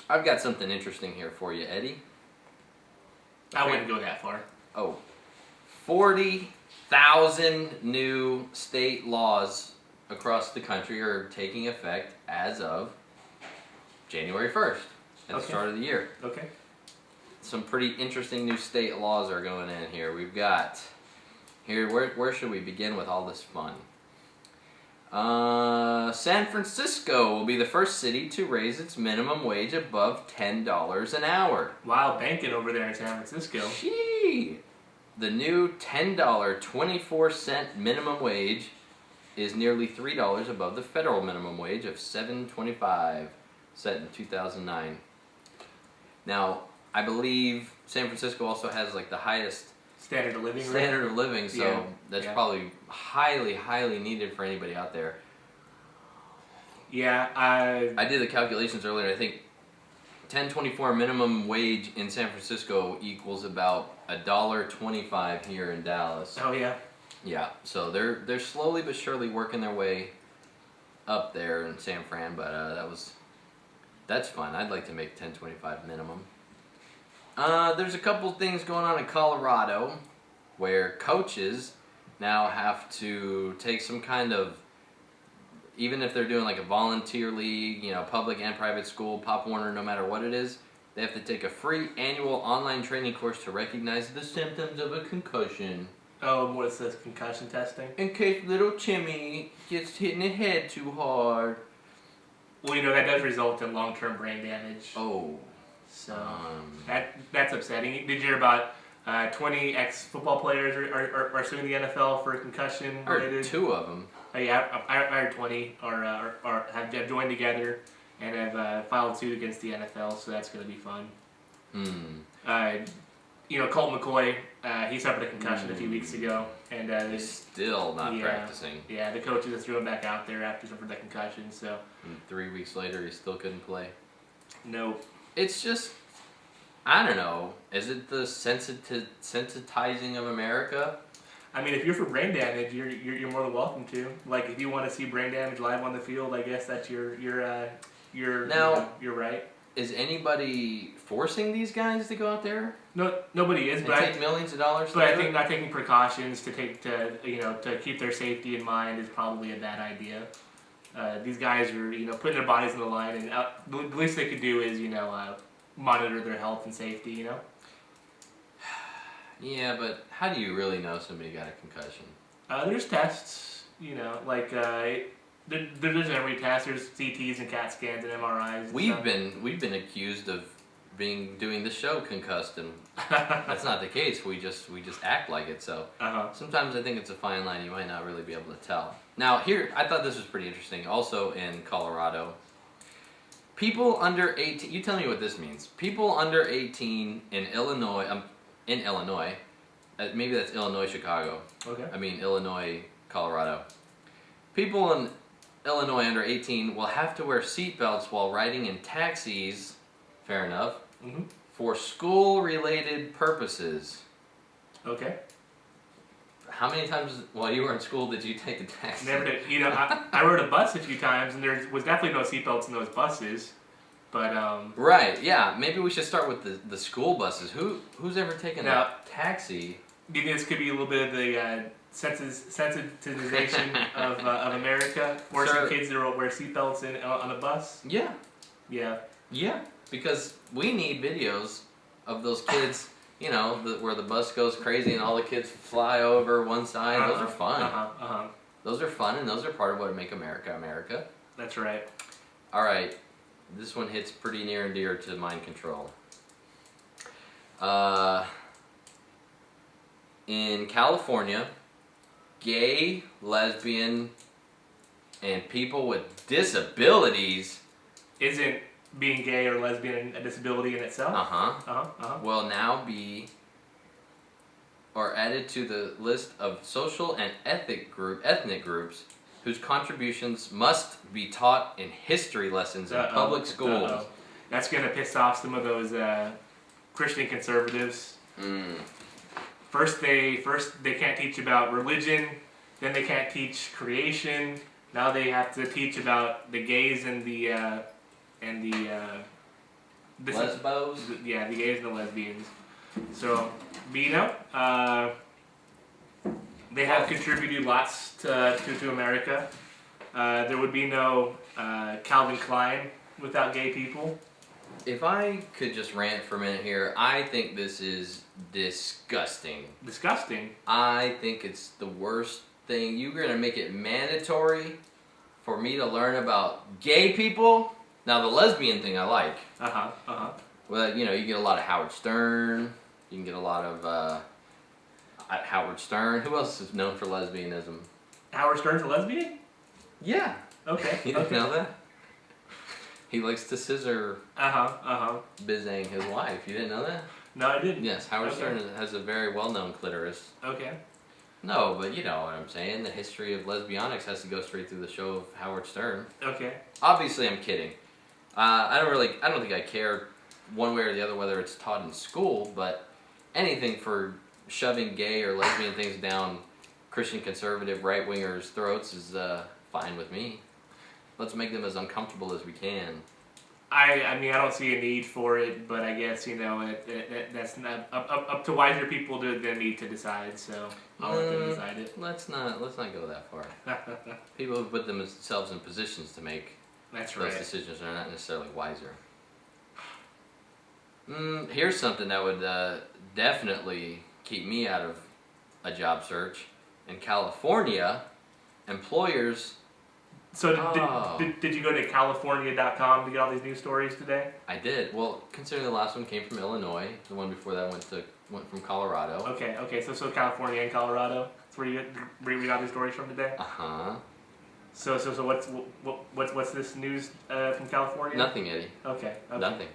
I've got something interesting here for you, Eddie. I wouldn't go that far. Oh, 40,000 new state laws across the country are taking effect as of January 1st, at the start of the year. Okay. Some pretty interesting new state laws are going in here. We've got, where should we begin with all this fun? San Francisco will be the first city to raise its minimum wage above $10 an hour. Wow, banking over there in San Francisco. Gee! The new $10.24 minimum wage is nearly $3 above the federal minimum wage of $7.25 set in 2009. Now, I believe San Francisco also has like the highest standard of living. So that's probably highly, highly needed for anybody out there. Yeah, I did the calculations earlier. I think $10.24 minimum wage in San Francisco equals about $1.25 here in Dallas. Oh yeah. Yeah, so they're slowly but surely working their way up there in San Fran, but that's fun. I'd like to make $10.25 minimum. There's a couple things going on in Colorado where coaches now have to take some kind of, even if they're doing like a volunteer league, public and private school, Pop Warner, no matter what it is, they have to take a free annual online training course to recognize the symptoms of a concussion. Oh, what is this, concussion testing? In case little Timmy gets hit in the head too hard. Well, that does result in long-term brain damage. Oh. So that's upsetting. Did you hear about 20 ex-football players are suing the NFL for concussion related? Or two of them. Yeah, I heard 20 have joined together and have filed suit against the NFL. So that's going to be fun. Colt McCoy, he suffered a concussion a few weeks ago, and he's still not practicing. Yeah, the coaches just threw him back out there after he suffered that concussion. So. And 3 weeks later, he still couldn't play. Nope. It's just, I don't know. Is it the sensitizing of America? I mean, if you're for brain damage, you're more than welcome to. Like, if you want to see brain damage live on the field, I guess that's your right. Is anybody forcing these guys to go out there? No, nobody is. But take millions of dollars. But I think not taking precautions to keep their safety in mind is probably a bad idea. These guys are putting their bodies on the line, and the least they could do is monitor their health and safety. Yeah, but how do you really know somebody got a concussion? There's tests. There's every test. There's CTs and CAT scans and MRIs. And we've been accused of doing the show concussed, and that's not the case. We just act like it. So sometimes I think it's a fine line. You might not really be able to tell. Now here, I thought this was pretty interesting. Also in Colorado, people under 18. You tell me what this means. People under 18 in Illinois. Maybe that's Illinois, Chicago. Okay. I mean Illinois, Colorado. People in Illinois under 18 will have to wear seatbelts while riding in taxis. Fair enough. Mm-hmm. For school-related purposes. Okay. How many times while you were in school did you take a taxi? Never did. I rode a bus a few times, and there was definitely no seatbelts in those buses. But right, yeah. Maybe we should start with the school buses. Who's ever taken a taxi? Do you think this could be a little bit of the sensitization of America, forcing kids to wear seatbelts on a bus? Yeah. Yeah. Yeah. Because we need videos of those kids. Where the bus goes crazy and all the kids fly over one side. Those are fun. Those are fun, and those are part of what make America America. That's right. All right. This one hits pretty near and dear to mind control. In California, gay, lesbian, and people with disabilities isn't being gay or lesbian a disability in itself? Will now be added to the list of social and ethnic groups whose contributions must be taught in history lessons in public schools. That's going to piss off some of those Christian conservatives. First they can't teach about religion, then they can't teach creation. Now they have to teach about the gays and the Lesbos. Yeah, the gays and the lesbians. So, but you know, they have contributed lots to America. There would be no Calvin Klein without gay people. If I could just rant for a minute here, I think this is disgusting. Disgusting. I think it's the worst thing. You're going to make it mandatory for me to learn about gay people? Now, the lesbian thing I like. Well, you know, you get a lot of Howard Stern. You can get a lot of Howard Stern. Who else is known for lesbianism? Howard Stern's a lesbian? Yeah. Okay. You didn't know that? He likes to scissor Bizang, his wife. You didn't know that? No, I didn't. Yes, Howard Stern has a very well-known clitoris. Okay. No, but you know what I'm saying. The history of lesbianics has to go straight through the show of Howard Stern. Okay. Obviously, I'm kidding. I don't think I care one way or the other whether it's taught in school, but anything for shoving gay or lesbian things down Christian conservative right-wingers' throats is fine with me. Let's make them as uncomfortable as we can. I mean, I don't see a need for it, but I guess, you know, that's not up to wiser people than me to decide, so I'll let them decide it. Let's not go that far. People who put themselves in positions to make those decisions are not necessarily wiser. Here's something that would definitely keep me out of a job search. In California, employers... So did you go to California.com to get all these news stories today? I did. Well, considering the last one came from Illinois, the one before that went from Colorado. Okay. So California and Colorado. That's where you got these stories from today. So what's this news from California? Nothing, Eddie. Okay. Nothing.